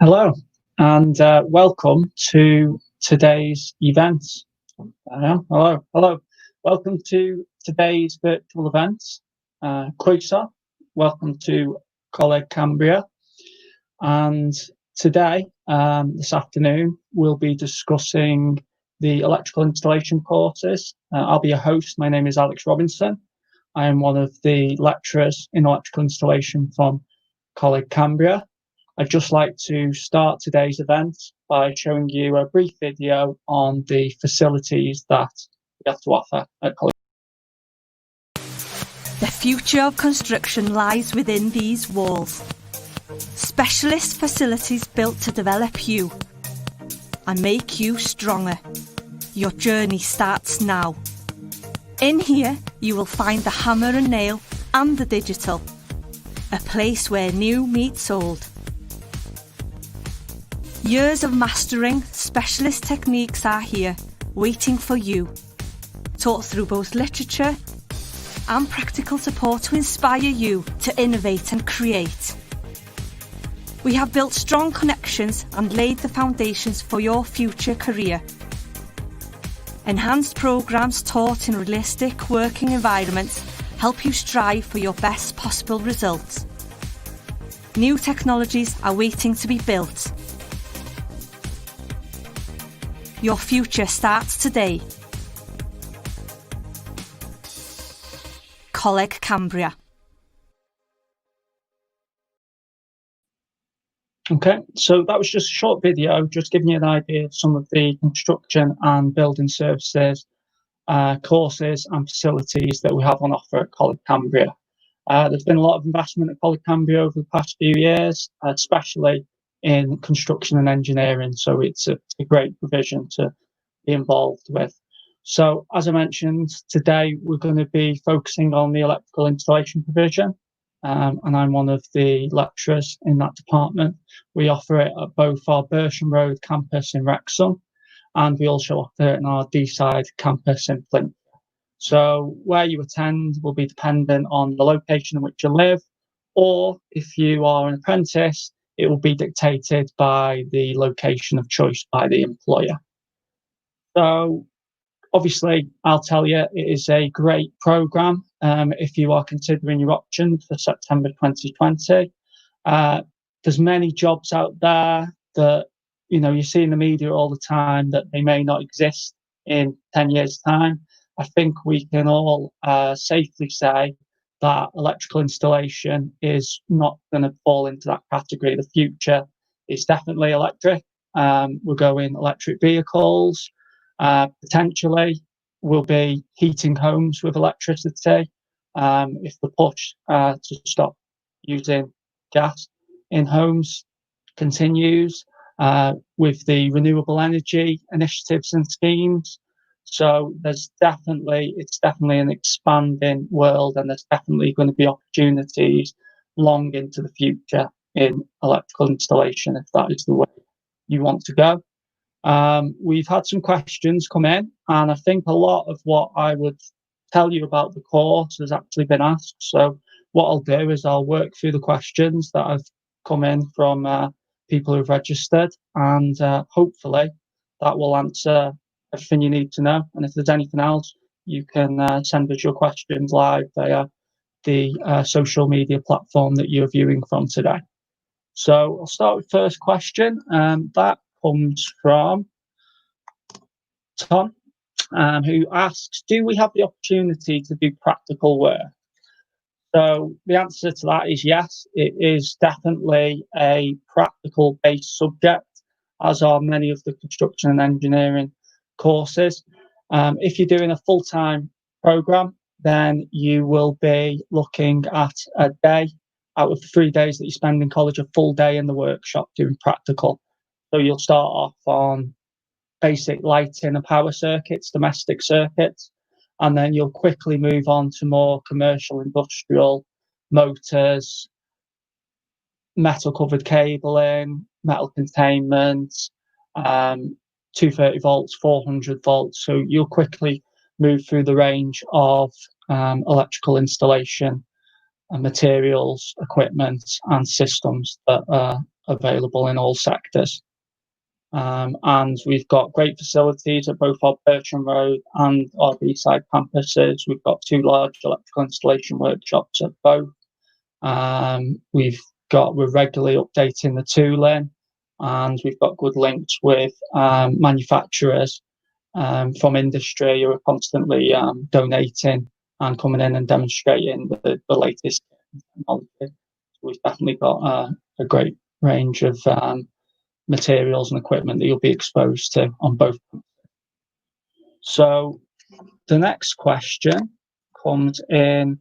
Hello, and welcome to today's event. Hello. Welcome to today's virtual event. Croeso, welcome to Coleg Cambria. And today, this afternoon, we'll be discussing the electrical installation courses. I'll be your host. My name is Alex Robinson. I am one of the lecturers in electrical installation from Coleg Cambria. I'd just like to start today's event by showing you a brief video on the facilities that we have to offer at College. The future of construction lies within these walls. Specialist facilities built to develop you and make you stronger. Your journey starts now. In here, you will find the hammer and nail and the digital. A place where new meets old. Years of mastering specialist techniques are here, waiting for you. Taught through both literature and practical support to inspire you to innovate and create. We have built strong connections and laid the foundations for your future career. Enhanced programs taught in realistic working environments help you strive for your best possible results. New technologies are waiting to be built. Your future starts today. Coleg Cambria. Okay, so that was just a short video, just giving you an idea of some of the construction and building services courses and facilities that we have on offer at Coleg Cambria. There's been a lot of investment at Coleg Cambria over the past few years, especially in construction and engineering, so it's a great provision to be involved with. So as I mentioned, today we're going to be focusing on the electrical installation provision, and I'm one of the lecturers in that department. We offer it at both our Bersham Road campus in Wrexham, and we also offer it in our Deeside campus in Flint. So where you attend will be dependent on the location in which you live, or if you are an apprentice, it will be dictated by the location of choice by the employer. So obviously, I'll tell you, it is a great programme if you are considering your options for September 2020. There's many jobs out there that, you see in the media all the time that they may not exist in 10 years' time. I think we can all safely say that electrical installation is not going to fall into that category. The future is definitely electric. We're going electric vehicles. Potentially, we'll be heating homes with electricity if the push to stop using gas in homes continues with the renewable energy initiatives and schemes. So it's definitely an expanding world, and there's definitely going to be opportunities long into the future in electrical installation if that is the way you want to go. We've had some questions come in, and I think a lot of what I would tell you about the course has actually been asked. So what I'll do is I'll work through the questions that have come in from people who've registered, and hopefully that will answer everything you need to know. And if there's anything else, you can send us your questions live via the social media platform that you're viewing from today. So I'll start with the first question. That comes from Tom, who asks, do we have the opportunity to do practical work? So the answer to that is yes. It is definitely a practical based subject, as are many of the construction and engineering courses. If you're doing a full-time program, then you will be looking at a day out of the 3 days that you spend in college, a full day in the workshop doing practical. So you'll start off on basic lighting and power circuits, domestic circuits, and then you'll quickly move on to more commercial, industrial motors, metal covered cabling, metal containment, 230 volts, 400 volts. So you'll quickly move through the range of electrical installation materials, equipment, and systems that are available in all sectors. And we've got great facilities at both our Bertram Road and our B-side campuses. We've got 2 large electrical installation workshops at both. We're regularly updating the tooling, and we've got good links with manufacturers from industry who are constantly donating and coming in and demonstrating the latest technology. So we've definitely got a great range of materials and equipment that you'll be exposed to on both. So the next question comes in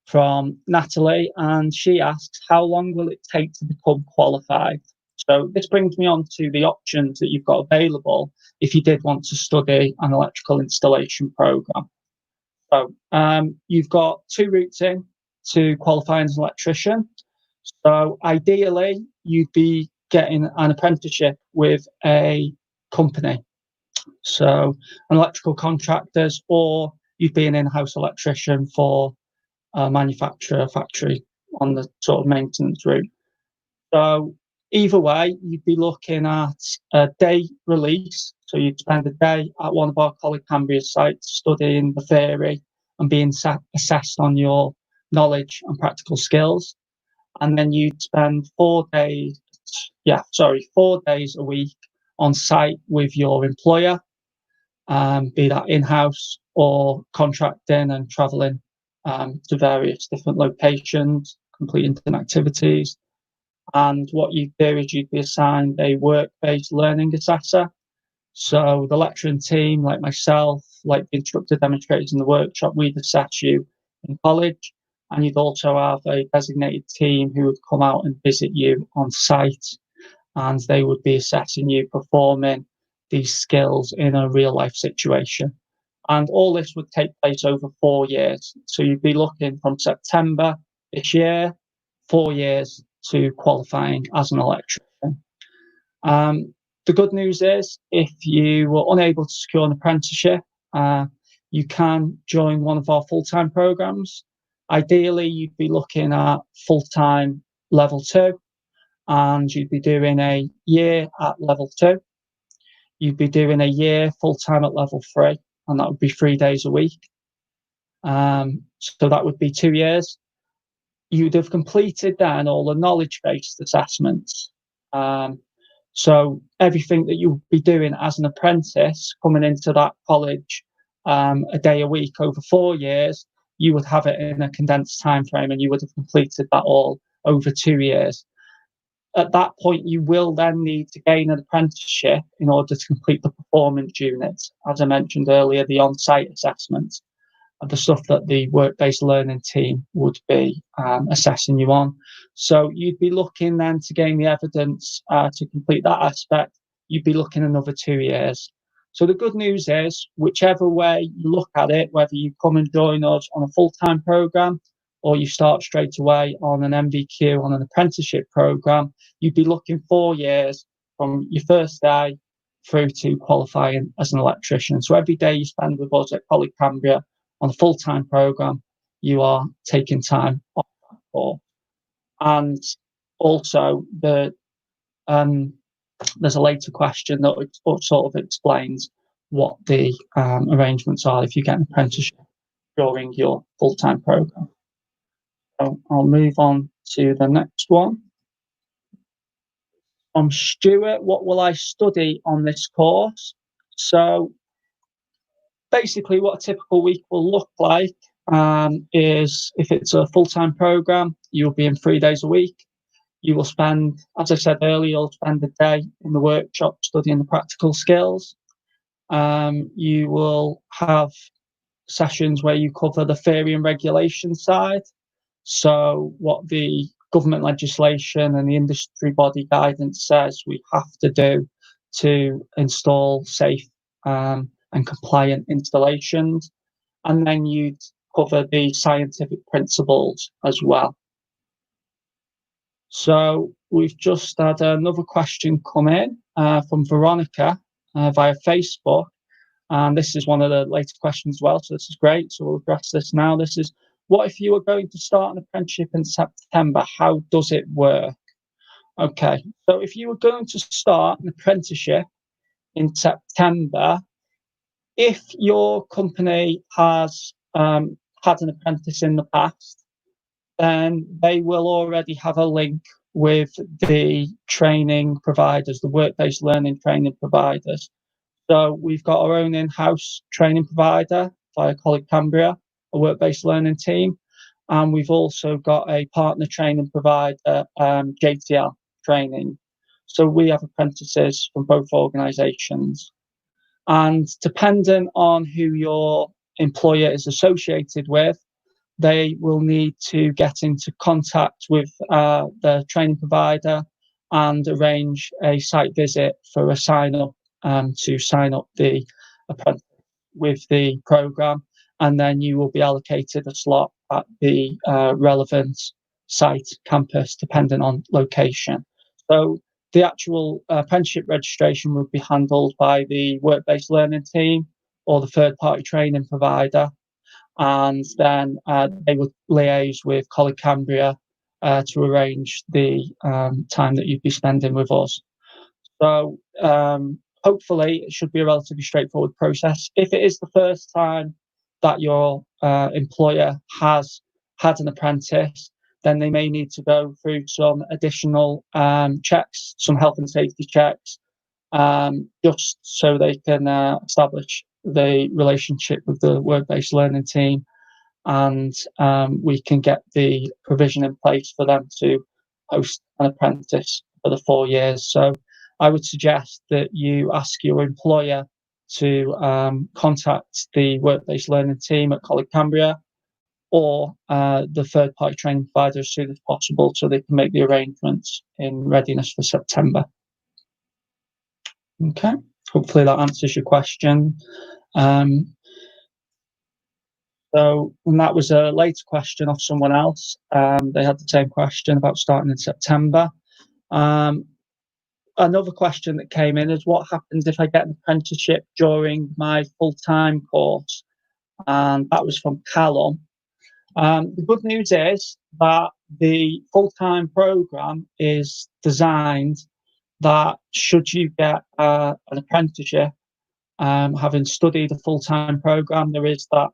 from Natalie, and she asks, how long will it take to become qualified? So this brings me on to the options that you've got available if you did want to study an electrical installation program. So you've got 2 routes in to qualify as an electrician. So ideally, you'd be getting an apprenticeship with a company, so an electrical contractors, or you'd be an in-house electrician for a manufacturer factory on the sort of maintenance route. So either way, you'd be looking at a day release. So you'd spend a day at one of our College Cambria sites studying the theory and being assessed on your knowledge and practical skills. And then you'd spend 4 days a week on site with your employer, be that in-house or contracting and travelling to various different locations, completing different activities. And what you do is you'd be assigned a work-based learning assessor. So the lecturing team, like myself, like the instructor demonstrators in the workshop, we'd assess you in college. And you'd also have a designated team who would come out and visit you on site, and they would be assessing you performing these skills in a real life situation. And all this would take place over 4 years. So you'd be looking from September this year, 4 years to qualifying as an electrician. The good news is, if you were unable to secure an apprenticeship, you can join one of our full-time programs. Ideally, you'd be looking at full-time level 2, and you'd be doing a year at level 2. You'd be doing a year full-time at level 3, and that would be 3 days a week. So that would be 2 years. You'd have completed then all the knowledge-based assessments. So everything that you'll be doing as an apprentice coming into that college a day a week over 4 years, you would have it in a condensed time frame, and you would have completed that all over 2 years. At that point, you will then need to gain an apprenticeship in order to complete the performance units. As I mentioned earlier, the on-site assessments are the stuff that the work-based learning team would be assessing you on. So you'd be looking then to gain the evidence to complete that aspect. You'd be looking another 2 years. So the good news is, whichever way you look at it, whether you come and join us on a full-time program or you start straight away on an MVQ on an apprenticeship program, you'd be looking 4 years from your first day through to qualifying as an electrician. So every day you spend with us at College Cambria on a full-time program, you are taking time off that course. And also there's a later question that sort of explains what the arrangements are if you get an apprenticeship during your full-time program. So I'll move on to the next one. Stuart, what will I study on this course? So basically what a typical week will look like is, if it's a full-time program, you'll be in 3 days a week. You will spend, as I said earlier, you'll spend a day in the workshop studying the practical skills. You will have sessions where you cover the theory and regulation side. So what the government legislation and the industry body guidance says we have to do to install safe and compliant installations. And then you'd cover the scientific principles as well. So we've just had another question come in from Veronica via Facebook. And this is one of the later questions as well, so this is great. So we'll address this now. This is, what if you were going to start an apprenticeship in September? How does it work? Okay, so if you were going to start an apprenticeship in September, if your company has had an apprentice in the past, then they will already have a link with the training providers, the work-based learning training providers. So we've got our own in-house training provider via College Cambria, a work-based learning team. And we've also got a partner training provider, JTL Training. So we have apprentices from both organisations. And depending on who your employer is associated with, they will need to get into contact with the training provider and arrange a site visit for a sign-up to sign up the apprentice with the programme. And then you will be allocated a slot at the relevant site campus, depending on location. So the actual apprenticeship registration would be handled by the work-based learning team or the third-party training provider. And then they would liaise with College Cambria to arrange the time that you'd be spending with us. So hopefully it should be a relatively straightforward process. If it is the first time that your employer has had an apprentice, then they may need to go through some additional checks, some health and safety checks, just so they can establish the relationship with the work-based learning team, and we can get the provision in place for them to host an apprentice for the 4 years. So I would suggest that you ask your employer to contact the work-based learning team at College Cambria or the third-party training provider as soon as possible so they can make the arrangements in readiness for September. Okay, hopefully that answers your question. So, and that was a later question of someone else. They had the same question about starting in September. Another question that came in is, what happens if I get an apprenticeship during my full-time course? And that was from Callum. The good news is that the full-time programme is designed that should you get an apprenticeship, having studied a full-time programme, there is that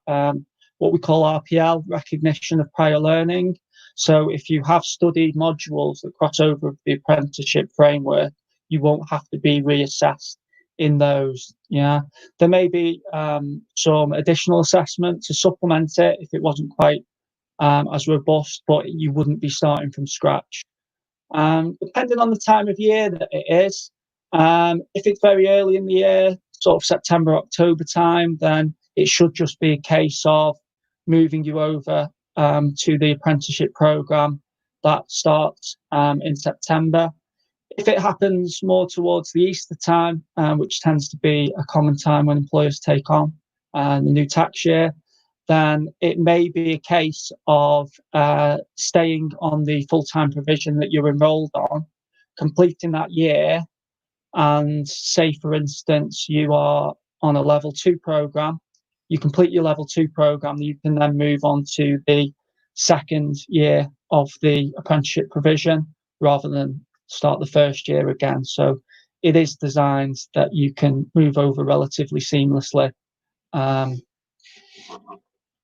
what we call RPL, recognition of prior learning. So if you have studied modules that cross over with the apprenticeship framework, you won't have to be reassessed in those. Yeah, there may be some additional assessment to supplement it if it wasn't quite as robust, but you wouldn't be starting from scratch. Depending on the time of year that it is, if it's very early in the year, sort of September, October time, then it should just be a case of moving you over to the apprenticeship programme that starts in September. If it happens more towards the Easter time, which tends to be a common time when employers take on the new tax year, then it may be a case of staying on the full-time provision that you're enrolled on, completing that year, and say, for instance, you are on a level 2 programme, you complete your level 2 programme, you can then move on to the second year of the apprenticeship provision rather than start the first year again. So it is designed that you can move over relatively seamlessly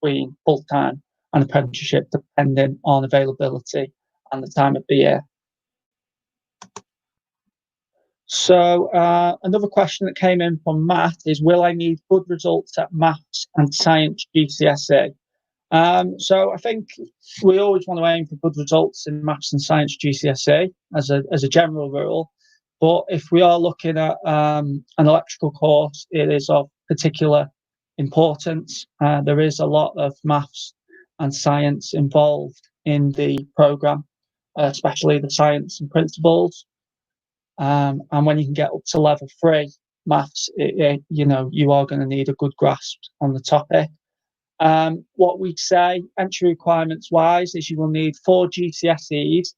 between full-time and apprenticeship, depending on availability and the time of the year. So another question that came in from Matt is, will I need good results at maths and science GCSE? So I think we always want to aim for good results in maths and science GCSE as a general rule. But if we are looking at an electrical course, it is of particular importance. There is a lot of maths and science involved in the programme, especially the science and principles. And when you can get up to level 3 maths, you are going to need a good grasp on the topic. What we'd say, entry requirements wise, is you will need 4 GCSEs,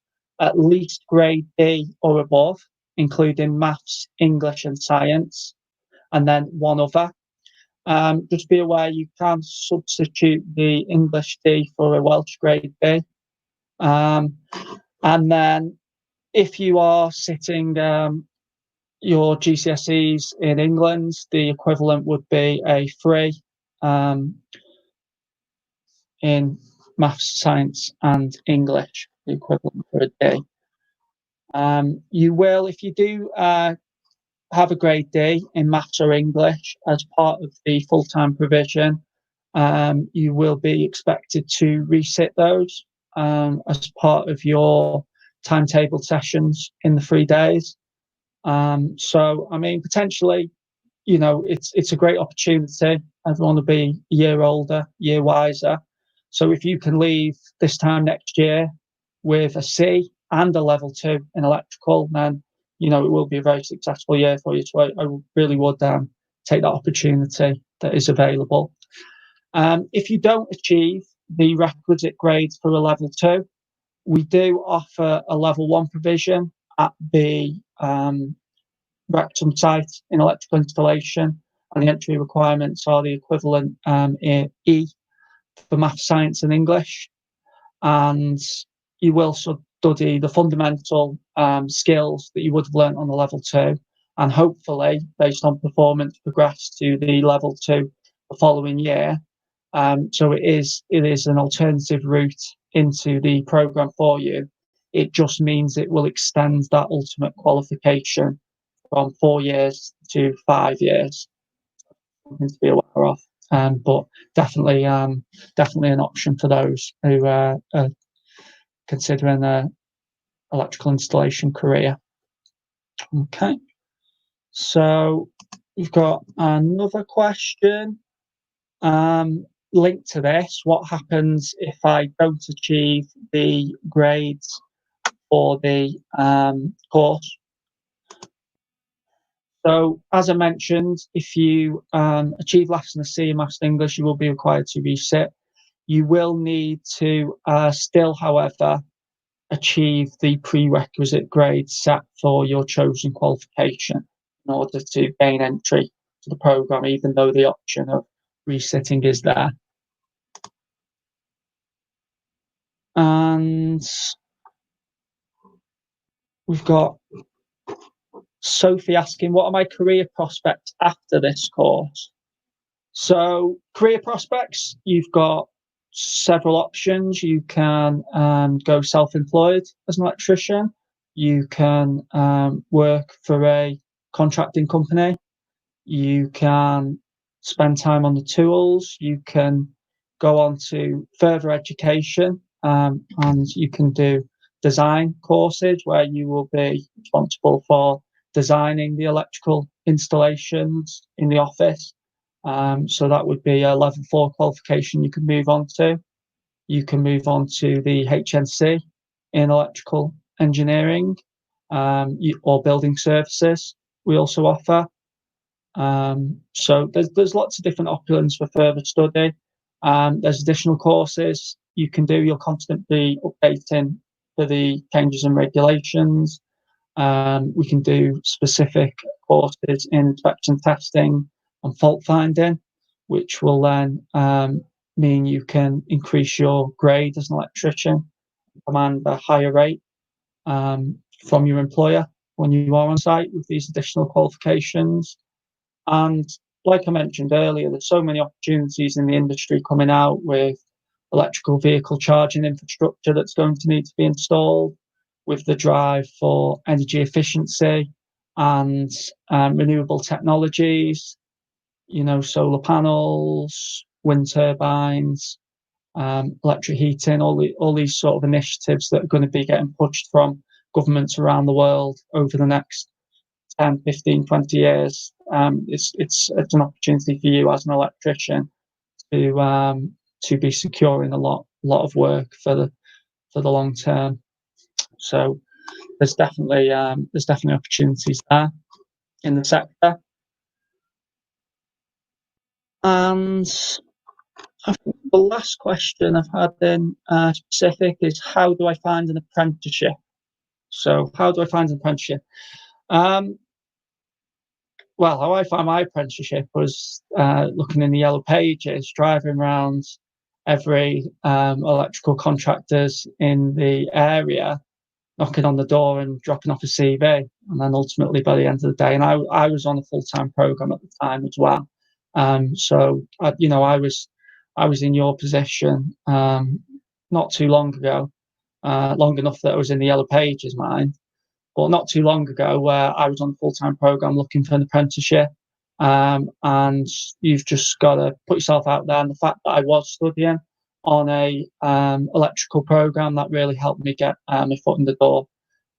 at least grade D or above, including maths, English and science, and then one other. Just be aware you can substitute the English D for a Welsh grade B. And then if you are sitting your GCSEs in England, the equivalent would be a 3 in maths, science, and English, the equivalent for a D. You will, if you do have a grade D in maths or English as part of the full-time provision, you will be expected to resit those as part of your timetable sessions in the 3 days. So, I mean, potentially, it's a great opportunity. Everyone will be a year older, year wiser. So if you can leave this time next year with a C and a level 2 in electrical, then, it will be a very successful year for you. So I really would take that opportunity that is available. If you don't achieve the requisite grades for a level 2, we do offer a level 1 provision at the Wrexham site in electrical installation, and the entry requirements are the equivalent in E for maths, science, and English. And you will study the fundamental skills that you would have learnt on the level 2, and hopefully, based on performance, progress to the level 2 the following year. So it is an alternative route into the programme for you. It just means it will extend that ultimate qualification from 4 years to 5 years. Something to be aware of. But definitely an option for those who are considering an electrical installation career. Okay, so we've got another question linked to this. What happens if I don't achieve the grades for the course? So, as I mentioned, if you achieve less than a C in Maths and English, you will be required to resit. You will need to still, however, achieve the prerequisite grade set for your chosen qualification in order to gain entry to the programme, even though the option of resitting is there. And we've got Sophie asking, what are my career prospects after this course? So, career prospects, you've got several options. You can go self-employed as an electrician. You can work for a contracting company. You can spend time on the tools. You can go on to further education, and you can do design courses where you will be responsible for designing the electrical installations in the office. So that would be a level 4 qualification you can move on to. You can move on to the HNC in electrical engineering, or building services we also offer. So there's lots of different options for further study. There's additional courses you can do. You're constantly updating for the changes and regulations. We can do specific courses in inspection testing and fault finding, which will then mean you can increase your grade as an electrician, command a higher rate from your employer when you are on site with these additional qualifications. And like I mentioned earlier, there's so many opportunities in the industry coming out with electrical vehicle charging infrastructure that's going to need to be installed, with the drive for energy efficiency and renewable technologies, solar panels, wind turbines, electric heating, all these sort of initiatives that are going to be getting pushed from governments around the world over the next 10, 15, 20 years. It's an opportunity for you as an electrician to be securing a lot of work for the long term. So there's definitely opportunities there in the sector. And I think the last question I've had in specific is, how do I find an apprenticeship? So how do I find an apprenticeship? well, how I found my apprenticeship was looking in the yellow pages, driving around every electrical contractors in the area, knocking on the door and dropping off a CV. And then ultimately by the end of the day, and I was on a full-time program at the time as well. So I was in your position not too long ago, long enough that I was in the yellow pages, mind, but not too long ago where I was on a full-time program looking for an apprenticeship. And you've just got to put yourself out there. And the fact that I was studying on a electrical program, that really helped me get my foot in the door.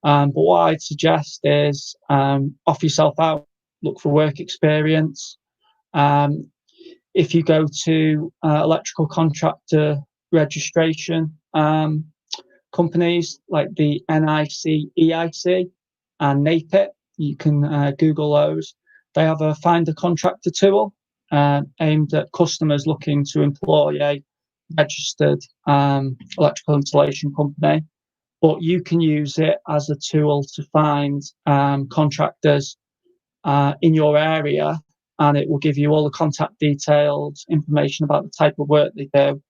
But what I'd suggest is offer yourself out, look for work experience. If you go to electrical contractor registration companies like the NIC, EIC, and NAPIT, you can Google those. They have a find a contractor tool aimed at customers looking to employ a registered electrical installation company. But you can use it as a tool to find contractors in your area, and it will give you all the contact details, information about the type of work they do,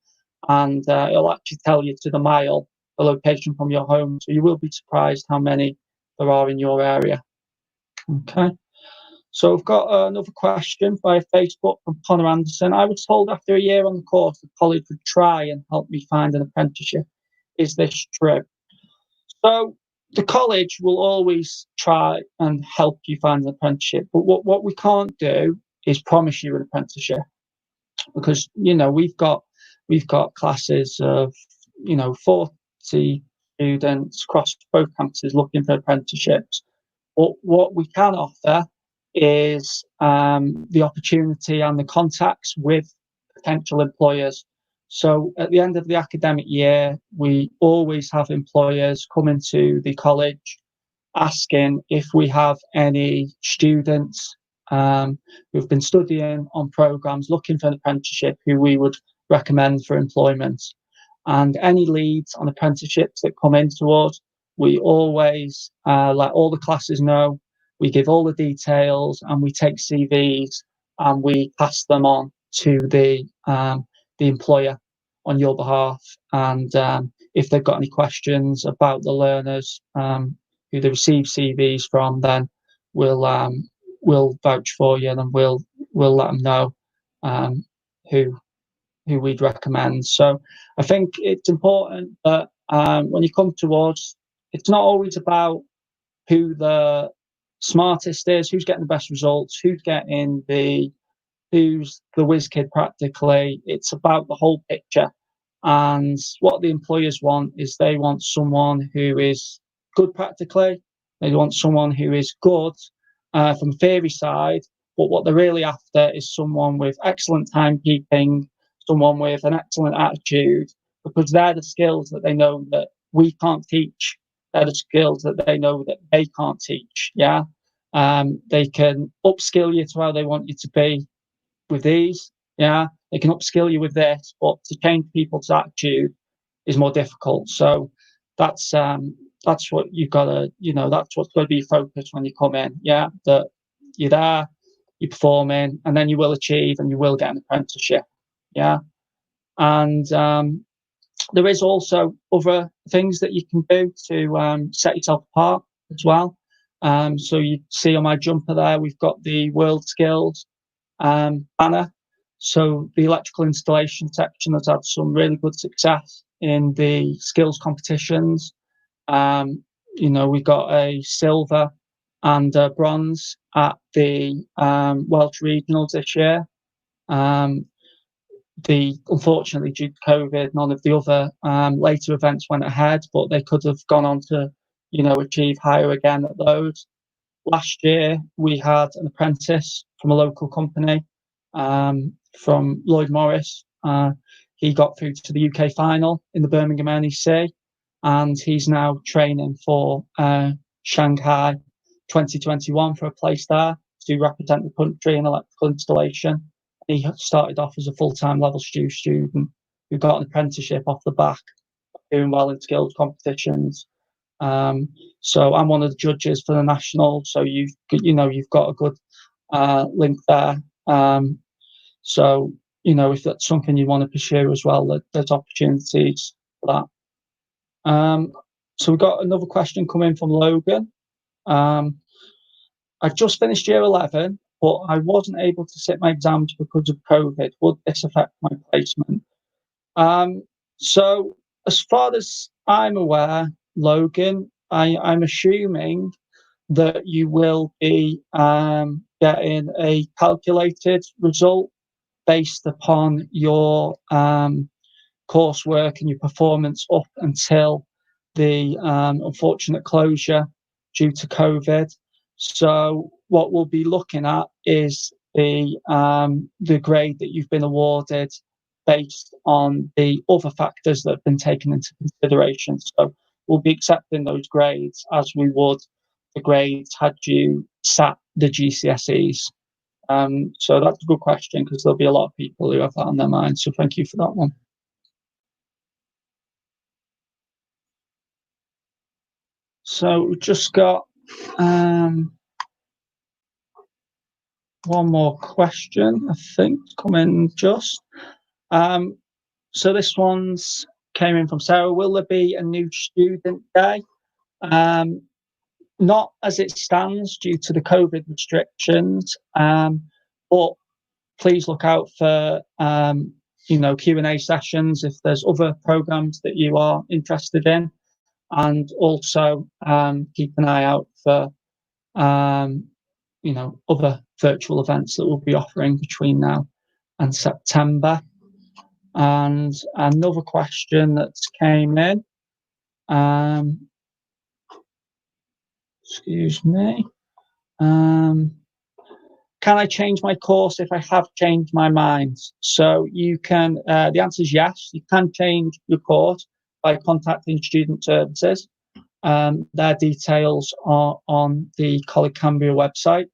and it'll actually tell you to the mile the location from your home. So you will be surprised how many there are in your area. Okay. So I've got another question via Facebook from Connor Anderson. I was told after a year on the course the college would try and help me find an apprenticeship. Is this true? So the college will always try and help you find an apprenticeship, but what we can't do is promise you an apprenticeship, because we've got classes of 40 students across both campuses looking for apprenticeships. But what we can offer is the opportunity and the contacts with potential employers. So at the end of the academic year, we always have employers come into the college asking if we have any students who've been studying on programs looking for an apprenticeship who we would recommend for employment. And any leads on apprenticeships that come into us, we always let all the classes know. We give all the details, and we take CVs and we pass them on to the employer on your behalf. And if they've got any questions about the learners who they receive CVs from, then we'll vouch for you, and we'll let them know who we'd recommend. So I think it's important that when you come to us, it's not always about who the smartest is, who's getting the best results, who's the whiz kid practically. It's about the whole picture. And what the employers want is they want someone who is good practically. They want someone who is good from the theory side. But what they're really after is someone with excellent timekeeping, someone with an excellent attitude, because they're the skills that they know that we can't teach. They're the skills that they know that they can't teach. Yeah. They can upskill you to how they want you to be with these. Yeah. They can upskill you with this, but to change people's attitude is more difficult. So that's what you've got to, that's what's going to be focused when you come in. Yeah. That you're there, you're performing, and then you will achieve and you will get an apprenticeship. Yeah. And there is also other things that you can do to set yourself apart as well. So you see on my jumper there, we've got the World Skills banner. So the electrical installation section has had some really good success in the skills competitions. We got a silver and a bronze at the Welsh regionals this year. Unfortunately, due to COVID, none of the other later events went ahead, but they could have gone on to, achieve higher again at those. Last year, we had an apprentice from a local company, from Lloyd Morris. He got through to the UK final in the Birmingham NEC, and he's now training for Shanghai 2021 for a place there to represent the country in electrical installation. He started off as a full-time level student who got an apprenticeship off the back, doing well in skills competitions. So I'm one of the judges for the national. So you've got a good link there. So, if that's something you want to pursue as well, there's opportunities for that. So we've got another question coming from Logan. I've just finished year 11, but I wasn't able to sit my exams because of COVID. Would this affect my placement? So as far as I'm aware, Logan, I'm assuming that you will be getting a calculated result based upon your coursework and your performance up until the unfortunate closure due to COVID. So what we'll be looking at is the grade that you've been awarded based on the other factors that have been taken into consideration. So we'll be accepting those grades as we would the grades had you sat the GCSEs. So that's a good question because there'll be a lot of people who have that on their mind. So thank you for that one. So we've just got one more question, I think, coming just. So this one's came in from Sarah. Will there be a new student day? Not as it stands due to the COVID restrictions, but please look out for Q&A sessions if there's other programs that you are interested in, and also keep an eye out for other virtual events that we'll be offering between now and September. And another question that's came in, excuse me, can I change my course if I have changed my mind? So you can, the answer is yes, you can change your course by contacting Student Services. Their details are on the College Cambria website.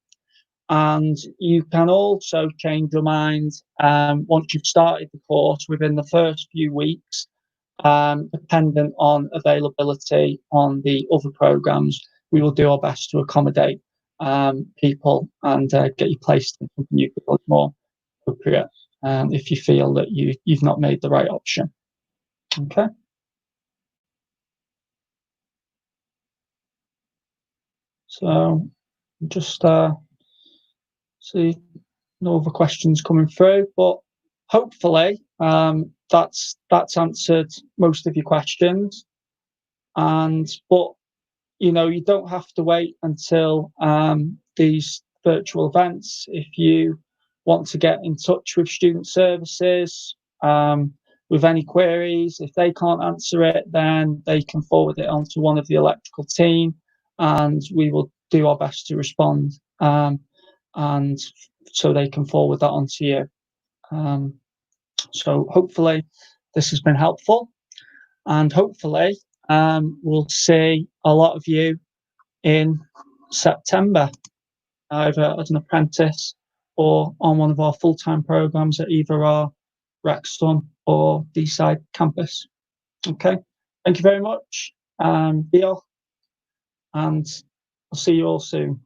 And you can also change your mind once you've started the course within the first few weeks, dependent on availability on the other programs. We will do our best to accommodate people and get you placed in something you feel is more appropriate if you feel that you've not made the right option. Okay. So just see no other questions coming through, but hopefully that's answered most of your questions. But you don't have to wait until these virtual events. If you want to get in touch with Student Services with any queries, if they can't answer it, then they can forward it on to one of the electrical team, and we will do our best to respond. And so they can forward that on to you. So hopefully this has been helpful, and hopefully we'll see a lot of you in September, either as an apprentice or on one of our full-time programs at either our Wrexham or Deeside campus. Okay, thank you very much, Bill, and I'll see you all soon.